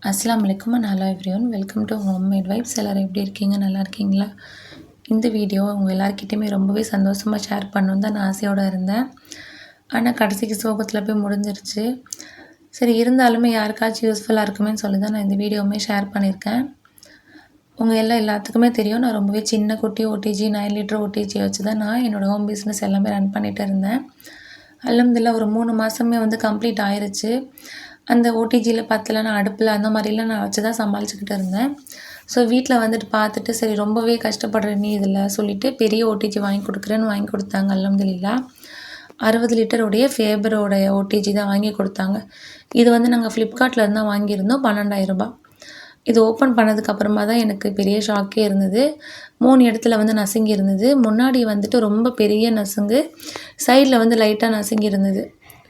அஸ்ஸலாமு அலைக்கும் and hello everyone. Welcome to homemade vibes. எல்லோரும் எப்படி இருக்கீங்க? நல்லா இருக்கீங்களா? இந்த வீடியோ உங்கள் எல்லாருக்கிட்டையுமே ரொம்பவே சந்தோஷமாக ஷேர் பண்ணணுன்னு தான் நான் ஆசையோடு இருந்தேன். ஆனால் கடைசிக்கு சோகத்தில் போய் முடிஞ்சிருச்சு. சரி, இருந்தாலுமே யாருக்காச்சும் யூஸ்ஃபுல்லாக இருக்குமேன்னு சொல்லி தான் நான் இந்த வீடியோவுமே ஷேர் பண்ணியிருக்கேன். உங்கள் எல்லாத்துக்குமே தெரியும், நான் ரொம்பவே சின்ன குட்டி ஓடிஜி 9 லிட்டர் ஓடிஜி வச்சு தான் நான் என்னோடய ஹோம் பிஸ்னஸ் எல்லாமே ரன் பண்ணிகிட்டு இருந்தேன். அல்ஹம்துலில்லாஹ் ஒரு 3 மாதமே கம்ப்ளீட் ஆயிடுச்சு. அந்த ஓடிஜியில் பத்தல, நான் அடுப்பில் அந்த மாதிரிலாம் நான் வச்சு தான் சமாளிச்சுக்கிட்டு இருந்தேன். ஸோ வீட்டில் பார்த்துட்டு சரி ரொம்பவே கஷ்டப்படுற நீ இதில் சொல்லிவிட்டு பெரிய ஓடிஜி வாங்கி கொடுத்தாங்க. அல்ஹம்துலில்லாஹ் 60 லிட்டர் உடைய ஃபேபரோட ஓடிஜி தான் வாங்கி கொடுத்தாங்க. இது நாங்கள் ஃப்ளிப்கார்ட்டில் இருந்து தான் வாங்கியிருந்தோம். 12,000 ரூபாய். இது ஓப்பன் பண்ணதுக்கப்புறமா தான் எனக்கு பெரிய ஷாக்கே இருந்தது. 3 இடத்துல நசுங்கி இருந்தது. முன்னாடி ரொம்ப பெரிய நசுங்கு, சைடில் லைட்டாக நசுங்கி இருந்தது.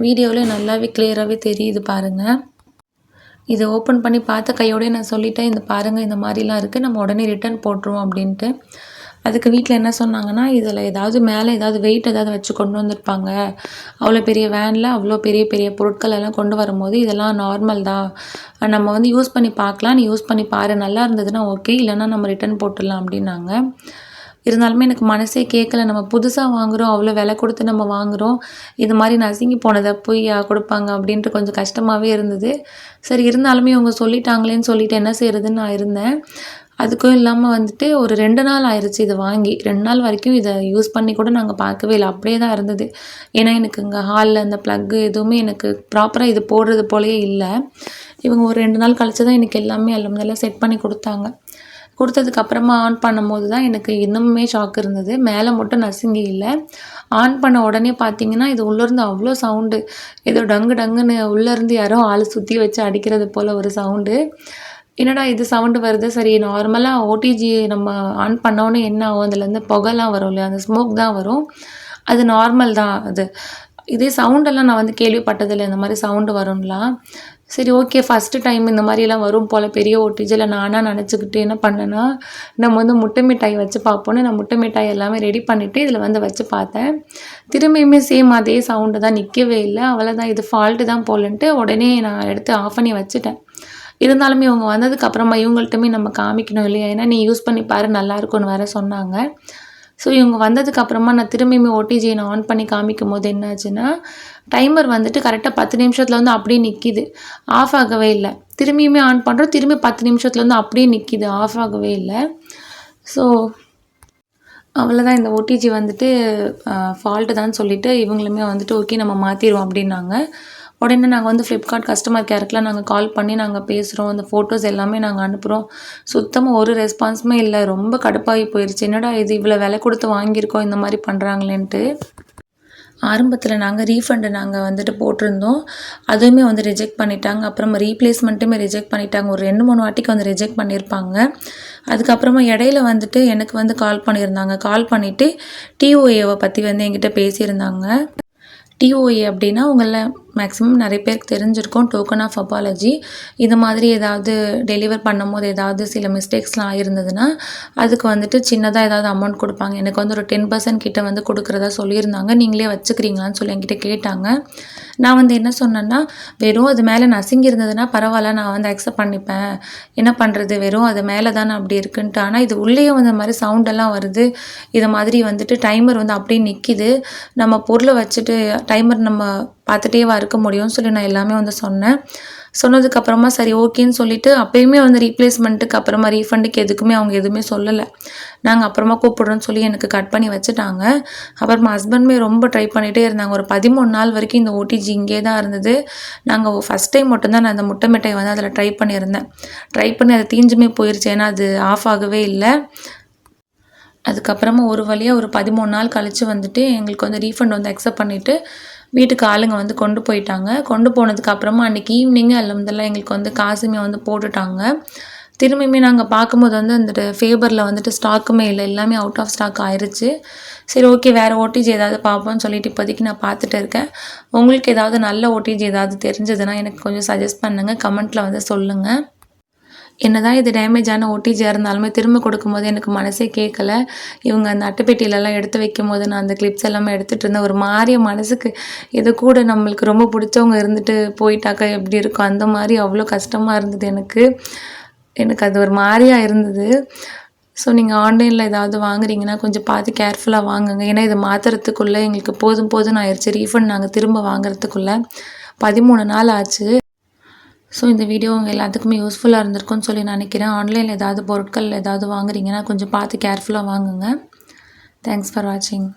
வீடியோவில் நல்லாவே கிளியராகவே தெரியுது பாருங்கள். இதை ஓப்பன் பண்ணி பார்த்த கையோடய நான் சொல்லிட்டேன், இந்த பாருங்கள் இந்த மாதிரிலாம் இருக்குது, நம்ம உடனே ரிட்டர்ன் போட்டுருவோம் அப்படின்ட்டு. அதுக்கு வீட்டில் என்ன சொன்னாங்கன்னா, இதில் ஏதாவது மேலே ஏதாவது வெயிட் ஏதாவது வச்சு கொண்டு வந்திருப்பாங்க. அவ்வளோ பெரிய வேனில் அவ்வளோ பெரிய பெரிய பொருட்கள் எல்லாம் கொண்டு வரும்போது இதெல்லாம் நார்மல் தான், நம்ம யூஸ் பண்ணி பார்க்கலாம், நீ யூஸ் பண்ணி பாரு, நல்லா இருந்ததுன்னா ஓகே, இல்லைன்னா நம்ம ரிட்டர்ன் போட்டுடலாம் அப்படின்னாங்க. இருந்தாலுமே எனக்கு மனசே கேட்கல. நம்ம புதுசாக வாங்குகிறோம், அவ்வளோ விலை கொடுத்து நம்ம வாங்குகிறோம், இது மாதிரி நசுங்கி போனதை போய் கொடுப்பாங்க அப்படின்ட்டு கொஞ்சம் கஷ்டமாகவே இருந்தது. சரி, இருந்தாலுமே இவங்க சொல்லிட்டாங்களேன்னு சொல்லிட்டு என்ன செய்கிறதுன்னு நான் இருந்தேன். அதுக்கும் இல்லாமல் ஒரு 2 நாள் ஆயிடுச்சு இதை வாங்கி. 2 நாள் வரைக்கும் இதை யூஸ் பண்ணி கூட நாங்கள் பார்க்கவே இல்லை, அப்படியே தான் இருந்தது. ஏன்னா எனக்கு இங்கே ஹாலில் அந்த ப்ளக்கு எதுவுமே எனக்கு ப்ராப்பராக இது போடுறது போலயே இல்லை. இவங்க ஒரு 2 நாள் கழிச்சு தான் எனக்கு எல்லாமே எல்லாம் செட் பண்ணி கொடுத்தாங்க. கொடுத்ததுக்கப்புறமா ஆன் பண்ணும்போது தான் எனக்கு இன்னுமே ஷாக் இருந்தது. மேலே மட்டும் நசுங்கி இல்லை. ஆன் பண்ண உடனே பார்த்தீங்கன்னா, இது உள்ளேருந்து அவ்வளோ சவுண்டு, ஏதோ டங்கு டங்குன்னு உள்ளேருந்து யாரோ ஆள் சுற்றி வச்சு அடிக்கிறது போல் ஒரு சவுண்டு. என்னடா இது சவுண்டு வருது, சரி நார்மலாக ஓடிஜி நம்ம ஆன் பண்ணோன்னே என்ன ஆகும், அதுலேருந்து புகைலாம் வரும் இல்லையா, அந்த ஸ்மோக் தான் வரும், அது நார்மல் தான் அது. இதே சவுண்டெல்லாம் நான் கேள்விப்பட்டதில்லை, இந்த மாதிரி சவுண்டு வரும்லாம். சரி ஓகே, ஃபஸ்ட்டு டைம் இந்த மாதிரிலாம் வரும் போல் பெரிய ஓடிஜியில் நானாக நினச்சிக்கிட்டு என்ன பண்ணேன்னா, நம்ம முட்டை மிட்டாய் வச்சு பார்ப்போன்னு நான் முட்டை மிட்டாய் எல்லாமே ரெடி பண்ணிவிட்டு இதில் வச்சு பார்த்தேன். திரும்பியுமே சேம் அதே சவுண்டு தான், நிற்கவே இல்லை. அவ்வளோதான், இது ஃபால்ட்டு தான் போலன்ட்டு உடனே நான் எடுத்து ஆஃப் பண்ணி வச்சுட்டேன். இருந்தாலுமே இவங்க வந்ததுக்கப்புறமா இவங்கள்ட்டுமே நம்ம காமிக்கணும் இல்லையா, ஏன்னா நீ யூஸ் பண்ணி பாரு நல்லாயிருக்குன்னு வேறு சொன்னாங்க. ஸோ இவங்க வந்ததுக்கப்புறமா நான் திரும்பியுமே ஓடிஜியை நான் ஆன் பண்ணி காமிக்கும் போது என்ன ஆச்சுன்னா, டைமர் கரெக்டாக 10 நிமிஷத்தில் அப்படியே நிற்கிது, ஆஃப் ஆகவே இல்லை. திரும்பியுமே ஆன் பண்ணுறோம், திரும்பி 10 நிமிஷத்தில் அப்படியே நிற்கிது, ஆஃப் ஆகவே இல்லை. ஸோ அவ்வளோதான், இந்த ஓடிஜி ஃபால்ட்டு தான் சொல்லிவிட்டு இவங்களுமே ஓகே நம்ம மாற்றிடுவோம் அப்படின்னாங்க. உடனே நாங்கள் ஃப்ளிப்கார்ட் கஸ்டமர் கேருக்குலாம் நாங்கள் கால் பண்ணி நாங்கள் பேசுகிறோம், அந்த ஃபோட்டோஸ் எல்லாமே நாங்கள் அனுப்புகிறோம். சுத்தமாக ஒரு ரெஸ்பான்ஸுமே இல்லை. ரொம்ப கடுப்பாகி போயிடுச்சு. என்னடா இது இவ்வளோ விலை கொடுத்து வாங்கியிருக்கோம், இந்த மாதிரி பண்ணுறாங்களேன்ட்டு. ஆரம்பத்தில் நாங்கள் ரீஃபண்டு நாங்கள் போட்டிருந்தோம், அதுவுமே ரிஜெக்ட் பண்ணிட்டாங்க. அப்புறமா ரீப்ளேஸ்மெண்ட்டுமே ரிஜெக்ட் பண்ணிட்டாங்க. ஒரு 2-3 வாட்டிக்கு ரிஜெக்ட் பண்ணியிருப்பாங்க. அதுக்கப்புறமா இடையில எனக்கு கால் பண்ணியிருந்தாங்க. கால் பண்ணிவிட்டு டிஓஏவை பற்றி என்கிட்ட பேசியிருந்தாங்க. டிஓஏ அப்படின்னா உங்களில் மேக்ஸிமம் நிறைய பேருக்கு தெரிஞ்சிருக்கும், டோக்கன் ஆஃப் அப்பாலஜி. இது மாதிரி ஏதாவது டெலிவர் பண்ணும்போது ஏதாவது சில மிஸ்டேக்ஸ்லாம் ஆகிருந்ததுன்னா அதுக்கு சின்னதாக ஏதாவது அமௌண்ட் கொடுப்பாங்க. எனக்கு ஒரு 10% கிட்ட கொடுக்குறதா சொல்லியிருந்தாங்க. நீங்களே வச்சுக்கிறீங்களான்னு சொல்லி என்கிட்ட கேட்டாங்க. நான் என்ன சொன்னேன்னா, வெறும் அது மேலே நசுங்கி இருந்ததுன்னா பரவாயில்ல, நான் அக்செப்ட் பண்ணிப்பேன், என்ன பண்ணுறது, வெறும் அது மேலே தானே அப்படி இருக்குன்ட்டு. ஆனால் இது உள்ளேயே இந்த மாதிரி சவுண்டெல்லாம் வருது, இது மாதிரி டைமர் அப்படியே நிற்கிது, நம்ம பொருளை வச்சுட்டு டைமர் நம்ம பார்த்துட்டேவா இருக்க முடியும்னு சொல்லி நான் எல்லாமே சொன்னேன். சொன்னதுக்கப்புறமா சரி ஓகேன்னு சொல்லிவிட்டு அப்போயுமே ரீப்ளேஸ்மெண்ட்டுக்கு அப்புறமா ரீஃபண்டுக்கு எதுக்குமே அவங்க எதுவுமே சொல்லலை. நாங்கள் அப்புறமா கூப்பிட்றோன்னு சொல்லி எனக்கு கட் பண்ணி வச்சுட்டாங்க. அப்புறமா ஹஸ்பண்டுமே ரொம்ப ட்ரை பண்ணிகிட்டே இருந்தாங்க. ஒரு 13 நாள் வரைக்கும் இந்த ஓடிஜி இங்கே தான் இருந்தது. நாங்கள் ஃபஸ்ட் டைம் மட்டும்தான் நான் அந்த முட்டை மிட்டாய் அதில் ட்ரை பண்ணியிருந்தேன். ட்ரை பண்ணி அது தீஞ்சுமே போயிடுச்சு, ஏன்னா அது ஆஃப் ஆகவே இல்லை. அதுக்கப்புறமா ஒரு வழியாக ஒரு 13 நாள் கழித்து எங்களுக்கு ரீஃபண்ட் அக்செப்ட் பண்ணிவிட்டு வீட்டுக்கு ஆளுங்க கொண்டு போயிட்டாங்க. கொண்டு போனதுக்கப்புறமா அன்றைக்கி ஈவினிங்கே எல்லாம் எங்களுக்கு காசுமே போட்டுட்டாங்க. திரும்பியுமே நாங்கள் பார்க்கும்போது அந்த ஃபேபரில் ஸ்டாக்குமே இல்லை, எல்லாமே அவுட் ஆஃப் ஸ்டாக் ஆயிடுச்சு. சரி ஓகே, வேறு ஓடிஜி ஏதாவது பார்ப்போம்னு சொல்லிட்டு இப்போதைக்கு நான் பார்த்துட்டு இருக்கேன். உங்களுக்கு ஏதாவது நல்ல ஓடிஜி ஏதாவது தெரிஞ்சதுன்னா எனக்கு கொஞ்சம் சஜஸ்ட் பண்ணுங்கள், கமெண்ட்டில் சொல்லுங்கள். என்னதான் இது டேமேஜ் ஆன ஓடிஜியாக இருந்தாலுமே திரும்ப கொடுக்கும்போது எனக்கு மனசே கேட்கல. இவங்க அந்த அட்டைப்பெட்டியிலலாம் எடுத்து வைக்கும்போது நான் அந்த கிளிப்ஸ் எல்லாமே எடுத்துகிட்டு இருந்தேன். ஒரு மாரியா மனசுக்கு இது கூட நம்மளுக்கு ரொம்ப பிடிச்சவங்க இருந்துட்டு போயிட்டாக்கா எப்படி இருக்கும், அந்த மாதிரி அவ்வளோ கஷ்டமாக இருந்தது எனக்கு. எனக்கு அது ஒரு மாரியா இருந்தது. ஸோ நீங்கள் ஆன்லைனில் ஏதாவது வாங்குறீங்கன்னா கொஞ்சம் பார்த்து கேர்ஃபுல்லாக வாங்குங்க. ஏன்னா இது மாற்றுறதுக்குள்ளே எங்களுக்கு போதும் போதும்னு ஆயிடுச்சு. ரீஃபண்ட் நாங்கள் திரும்ப வாங்குறதுக்குள்ளே 13 நாள் ஆச்சு. ஸோ இந்த வீடியோ உங்கள் எல்லாத்துக்குமே யூஸ்ஃபுல்லாக இருந்திருக்கும்னு சொல்லி நினைக்கிறேன். ஆன்லைனில் ஏதாவது பொருட்கள் ஏதாவது வாங்குறீங்கன்னா கொஞ்சம் பார்த்து கேர்ஃபுல்லாக வாங்குங்க. தேங்க்ஸ் ஃபார் வாட்சிங்.